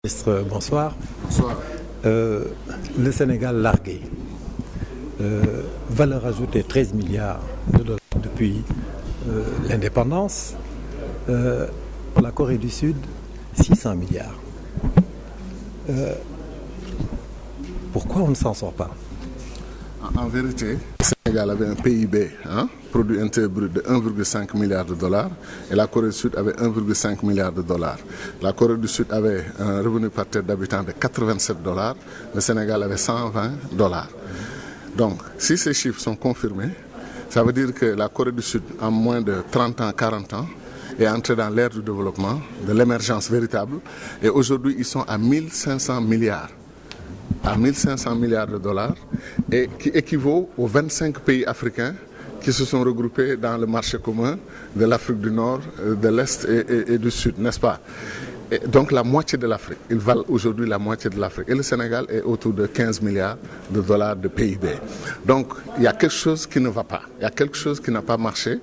Ministre, bonsoir. Bonsoir. Le Sénégal largué. Valeur ajoutée 13 milliards de dollars depuis l'indépendance. Pour la Corée du Sud, 600 milliards. Pourquoi on ne s'en sort pas? En vérité, le Sénégal avait un PIB, produit intérieur brut de 1,5 milliard de dollars, et la Corée du Sud avait 1,5 milliard de dollars. La Corée du Sud avait un revenu par tête d'habitant de 87 dollars, le Sénégal avait 120 dollars. Donc, si ces chiffres sont confirmés, ça veut dire que la Corée du Sud, en moins de 30 ans, 40 ans, est entrée dans l'ère du développement, de l'émergence véritable, et aujourd'hui, ils sont à 1500 milliards. À 1500 milliards de dollars, et qui équivaut aux 25 pays africains qui se sont regroupés dans le marché commun de l'Afrique du Nord, de l'Est et du Sud, n'est-ce pas? Et donc la moitié de l'Afrique. Ils valent aujourd'hui la moitié de l'Afrique. Et le Sénégal est autour de 15 milliards de dollars de PIB. Donc il y a quelque chose qui ne va pas. Il y a quelque chose qui n'a pas marché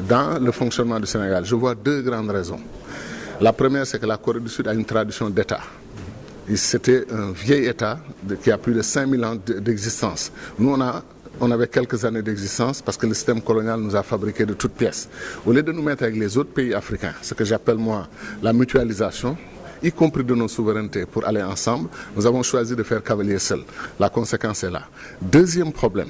dans le fonctionnement du Sénégal. Je vois deux grandes raisons. La première, c'est que la Corée du Sud a une tradition d'État. C'était un vieil État qui a plus de 5000 ans d'existence. Nous, on avait quelques années d'existence parce que le système colonial nous a fabriqué de toutes pièces. Au lieu de nous mettre avec les autres pays africains, ce que j'appelle moi la mutualisation, y compris de nos souverainetés pour aller ensemble, nous avons choisi de faire cavalier seul. La conséquence est là. Deuxième problème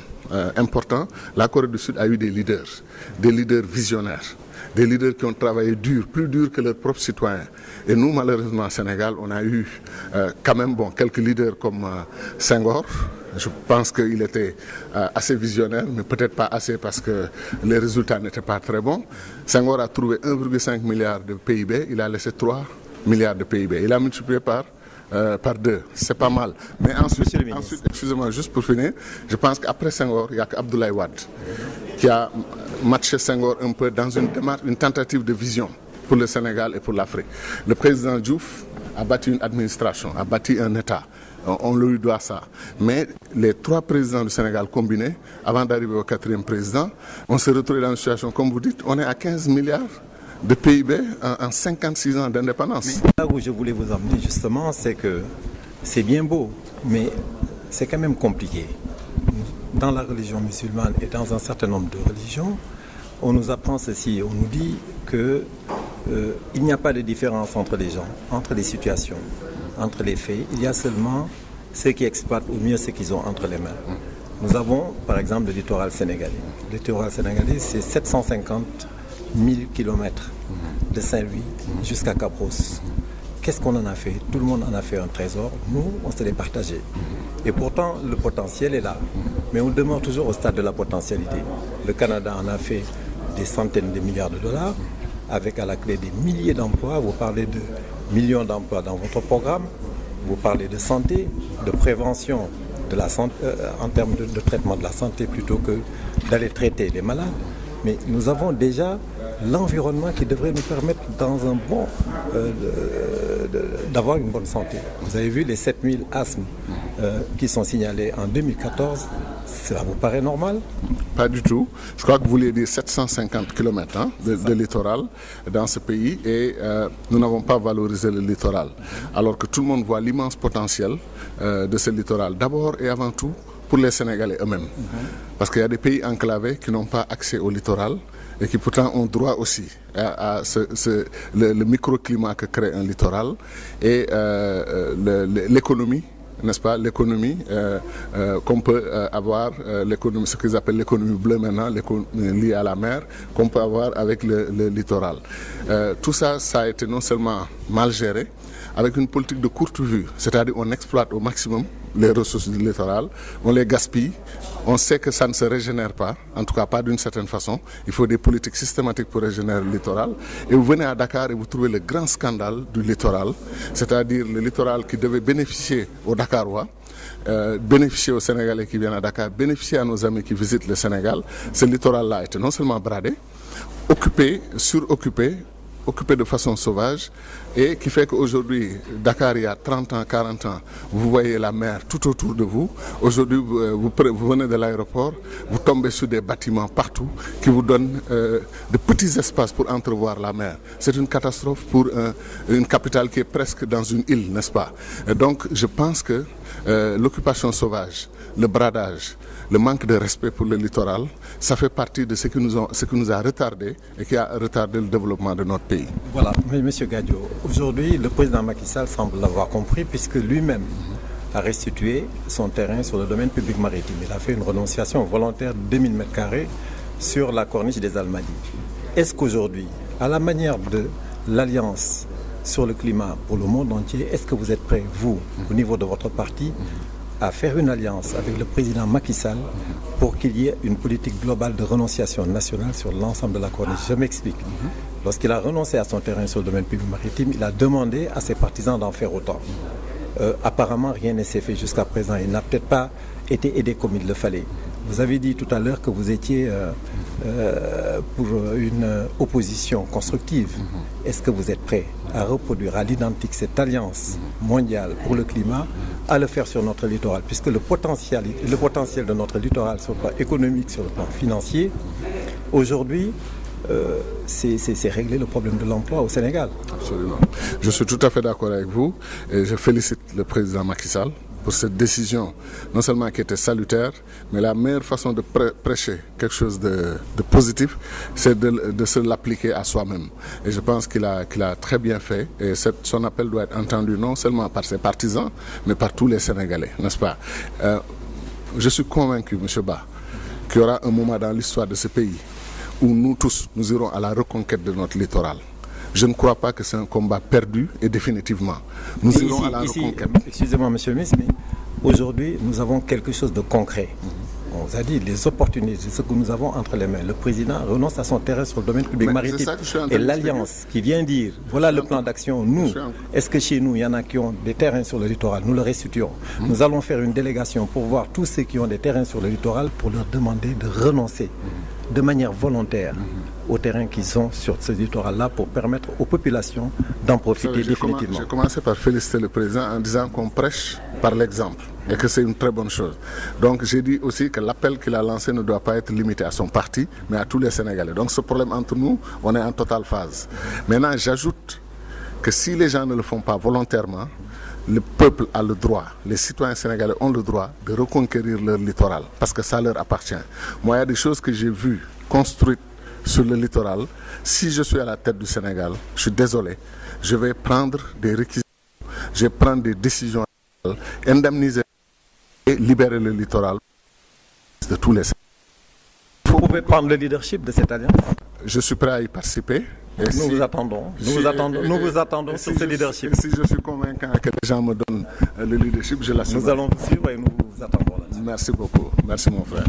important, la Corée du Sud a eu des leaders visionnaires. Des leaders qui ont travaillé dur, plus dur que leurs propres citoyens. Et nous, malheureusement, au Sénégal, on a eu quand même quelques leaders comme Senghor. Je pense qu'il était assez visionnaire, mais peut-être pas assez parce que les résultats n'étaient pas très bons. Senghor a trouvé 1,5 milliard de PIB, il a laissé 3 milliards de PIB. Il a multiplié par deux, c'est pas mal. Mais ensuite, excusez-moi, juste pour finir, je pense qu'après Senghor, il n'y a qu'Abdoulaye Wade qui a matché Senghor un peu dans une tentative de vision pour le Sénégal et pour l'Afrique. Le président Diouf a bâti une administration, a bâti un État. On lui doit ça. Mais les trois présidents du Sénégal combinés, avant d'arriver au quatrième président, on s'est retrouvé dans une situation, comme vous dites, on est à 15 milliards de PIB en 56 ans d'indépendance. Là où je voulais vous emmener justement, c'est que c'est bien beau, mais c'est quand même compliqué. Dans la religion musulmane et dans un certain nombre de religions, on nous apprend ceci, on nous dit qu'il n'y a pas de différence entre les gens, entre les situations, entre les faits. Il y a seulement ceux qui exploitent au mieux ce qu'ils ont entre les mains. Nous avons par exemple le littoral sénégalais. Le littoral sénégalais, c'est 750 000 kilomètres de Saint-Louis jusqu'à Cap-Ros. Qu'est-ce qu'on en a fait? Tout le monde en a fait un trésor. Nous, on se l'est partagé. Et pourtant, le potentiel est là. Mais on demeure toujours au stade de la potentialité. Le Canada en a fait des centaines de milliards de dollars, avec à la clé des milliers d'emplois. Vous parlez de millions d'emplois dans votre programme. Vous parlez de santé, de prévention de la santé, en termes de traitement de la santé, plutôt que d'aller traiter les malades. Mais nous avons déjà l'environnement qui devrait nous permettre d'avoir une bonne santé. Vous avez vu les 7000 asthmes qui sont signalés en 2014. Cela vous paraît normal? Pas du tout. Je crois que vous voulez dire 750 km de littoral dans ce pays et nous n'avons pas valorisé le littoral. Alors que tout le monde voit l'immense potentiel de ce littoral. D'abord et avant tout pour les Sénégalais eux-mêmes. Parce qu'il y a des pays enclavés qui n'ont pas accès au littoral et qui pourtant ont droit aussi à le microclimat que crée un littoral et l'économie, n'est-ce pas, l'économie qu'on peut avoir, l'économie, ce qu'ils appellent l'économie bleue maintenant, l'économie liée à la mer, qu'on peut avoir avec le littoral. Tout ça, ça a été non seulement mal géré, avec une politique de courte vue, c'est-à-dire on exploite au maximum les ressources du littoral, on les gaspille, on sait que ça ne se régénère pas, en tout cas pas d'une certaine façon, il faut des politiques systématiques pour régénérer le littoral, et vous venez à Dakar et vous trouvez le grand scandale du littoral, c'est-à-dire le littoral qui devait bénéficier aux Dakarois, bénéficier aux Sénégalais qui viennent à Dakar, bénéficier à nos amis qui visitent le Sénégal. Ce littoral-là a été non seulement bradé, occupé, suroccupé, occupé de façon sauvage et qui fait qu'aujourd'hui, Dakar, il y a 30 ans, 40 ans, vous voyez la mer tout autour de vous. Aujourd'hui, vous venez de l'aéroport, vous tombez sur des bâtiments partout qui vous donnent de petits espaces pour entrevoir la mer. C'est une catastrophe pour une capitale qui est presque dans une île, n'est-ce pas? Et donc, je pense que l'occupation sauvage, le bradage, le manque de respect pour le littoral, ça fait partie de ce qui nous a retardé et qui a retardé le développement de notre pays. Voilà, mais M. Gadio, aujourd'hui, le président Macky Sall semble l'avoir compris puisque lui-même a restitué son terrain sur le domaine public maritime. Il a fait une renonciation volontaire de 2000 m² sur la corniche des Almadies. Est-ce qu'aujourd'hui, à la manière de l'Alliance sur le climat pour le monde entier, est-ce que vous êtes prêts, vous, au niveau de votre parti, à faire une alliance avec le président Macky Sall pour qu'il y ait une politique globale de renonciation nationale sur l'ensemble de la corniche? Je m'explique. Lorsqu'il a renoncé à son terrain sur le domaine public maritime, il a demandé à ses partisans d'en faire autant. Apparemment, rien ne s'est fait jusqu'à présent. Il n'a peut-être pas été aidé comme il le fallait. Vous avez dit tout à l'heure que vous étiez pour une opposition constructive. Est-ce que vous êtes prêt à reproduire à l'identique cette alliance mondiale pour le climat, à le faire sur notre littoral, puisque le potentiel de notre littoral sur le plan économique, sur le plan financier, aujourd'hui, c'est régler le problème de l'emploi au Sénégal. Absolument. Je suis tout à fait d'accord avec vous et je félicite le président Macky Sall pour cette décision, non seulement qui était salutaire, mais la meilleure façon de prêcher quelque chose de positif, c'est de se l'appliquer à soi-même. Et je pense qu'il a très bien fait. Et son appel doit être entendu non seulement par ses partisans, mais par tous les Sénégalais, n'est-ce pas? Je suis convaincu, M. Ba, qu'il y aura un moment dans l'histoire de ce pays où nous tous, nous irons à la reconquête de notre littoral. Je ne crois pas que c'est un combat perdu et définitivement. Nous irons à la reconquête. Excusez-moi, M. le ministre, mais aujourd'hui, nous avons quelque chose de concret. On vous a dit les opportunités, ce que nous avons entre les mains. Le président renonce à son terrain sur le domaine public maritime. Et l'Alliance qui vient dire, voilà le plan d'action. Nous, est-ce que chez nous, il y en a qui ont des terrains sur le littoral? Nous le restituons. Nous allons faire une délégation pour voir tous ceux qui ont des terrains sur le littoral pour leur demander de renoncer de manière volontaire aux terrains qu'ils ont sur ce littoral-là pour permettre aux populations d'en profiter définitivement. J'ai commencé par féliciter le président en disant qu'on prêche par l'exemple et que c'est une très bonne chose. Donc j'ai dit aussi que l'appel qu'il a lancé ne doit pas être limité à son parti, mais à tous les Sénégalais. Donc ce problème entre nous, on est en totale phase. Maintenant, j'ajoute que si les gens ne le font pas volontairement, le peuple a le droit, les citoyens sénégalais ont le droit de reconquérir leur littoral parce que ça leur appartient. Moi, il y a des choses que j'ai vues construites sur le littoral. Si je suis à la tête du Sénégal, je suis désolé, je vais prendre des réquisitions, je vais prendre des décisions, indemniser et libérer le littoral de tous les Sénégalais. Vous pouvez prendre le leadership de cette alliance? Je suis prêt à y participer. Nous vous attendons. Nous vous attendons sur ce leadership. Si je suis convaincant que les gens me donnent le leadership, je l'assume. Nous allons vous suivre et nous vous attendons là-dessus. Merci beaucoup. Merci mon frère.